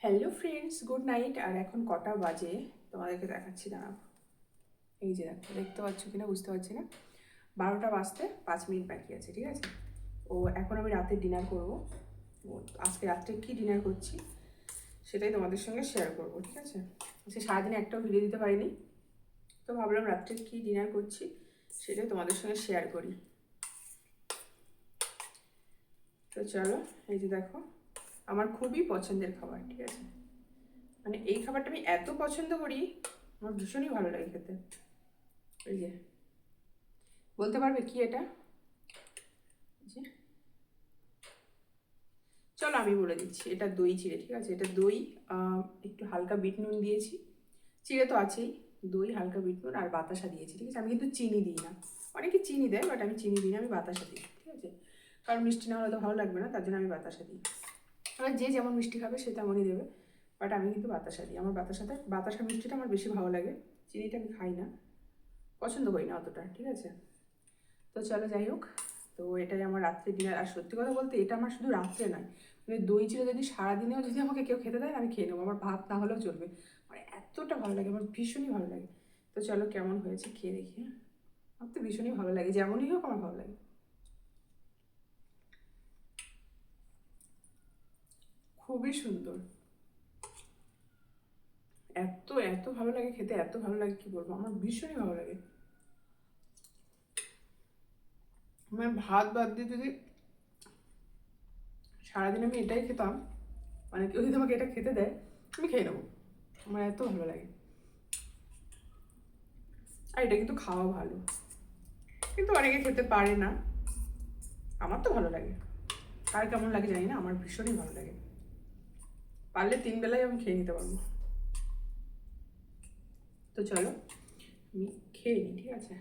Hello friends, good night. আর এখন কটা বাজে তোমাদেরকে দেখাচ্ছি, দাঁড়াও। এই যে দেখো, দেখতে পাচ্ছ কিনা বুঝতে পারছি না। 12টা বাজতে 5 মিনিট বাকি আছে, ঠিক আছে। এখন আমি রাতে ডিনার করবো। আজকে রাত্রে কি ডিনার করছি সেটাই তোমাদের সঙ্গে শেয়ার করবো, ঠিক আছে। সারাদিনে একটাও ভিডিও দিতে পারিনি, তো ভাবলাম রাত্রে কি ডিনার করছি সেটাই তোমাদের সঙ্গে শেয়ার করি। তো চলো, এই যে দেখো, আমার খুবই পছন্দের খাবার, ঠিক আছে। মানে এই খাবারটা আমি এত পছন্দ করি, আমার ভীষণই ভালো লাগে খেতে। এই যে, বলতে পারবে কি এটা? যে, চলো আমি বলে দিচ্ছি, এটা দই চিড়ে, ঠিক আছে। এটা দই, একটু হালকা বিট নুন দিয়েছি, চিড়ে তো আছেই, দই, হালকা বিট নুন আর বাতাসা দিয়েছি, ঠিক আছে। আমি কিন্তু চিনি দিই না, অনেকে চিনি দেয়, বাট আমি চিনি দিই না, আমি বাতাসা দিই, ঠিক আছে। কারণ মিষ্টি না হলে তো ভালো লাগবে না, তার জন্য আমি বাতাসা দিই। এবার যে যেমন মিষ্টি খাবে সে তেমনই দেবে, বাট আমি কিন্তু বাতাসা দিই। আমার বাতাসা মিষ্টিটা আমার বেশি ভালো লাগে, চিনিটা আমি খাই না, পছন্দ করি না অতটা, ঠিক আছে। তো চলো, যাই হোক, তো এটাই আমার রাত্রে ডিনার। আর সত্যি কথা বলতে এটা আমার শুধু রাত্রে নয়, মানে দই চিড়ে যদি সারাদিনেও যদি আমাকে কেউ খেতে দেয় আমি খেয়ে নেবো, আমার ভাত না হলেও চলবে। মানে এতটা ভালো লাগে, আমার ভীষণই ভালো লাগে। তো চলো, কেমন হয়েছে খেয়ে দেখি। হ্যাঁ, আমার তো ভীষণই ভালো লাগে, যেমনই হোক আমার ভালো লাগে। খুবই সুন্দর, এত এত ভালো লাগে খেতে, এত ভালো লাগে কি বলবো, আমার ভীষণই ভালো লাগে। মানে ভাত বাদ দিয়ে যদি সারাদিন আমি এটাই খেতাম, মানে কেউ যদি আমাকে এটা খেতে দেয় আমি খেয়ে নেবো, আমার এত ভালো লাগে। আর এটা কিন্তু খাওয়া ভালো, কিন্তু অনেকে খেতে পারে না, আমার তো ভালো লাগে। কার কেমন লাগে জানি না, আমার ভীষণই ভালো লাগে। পারলে 3 বেলায় আমি খেয়ে নিতে পারবো। তো চলো আমি খেয়ে নিই, ঠিক আছে।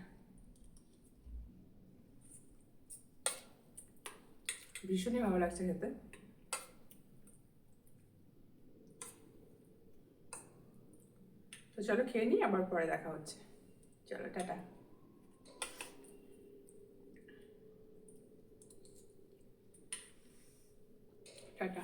ভীষণই ভালো লাগছে খেতে। তো চলো খেয়ে নিই, আবার পরে দেখা হচ্ছে। চলো, টাটা। টাটা।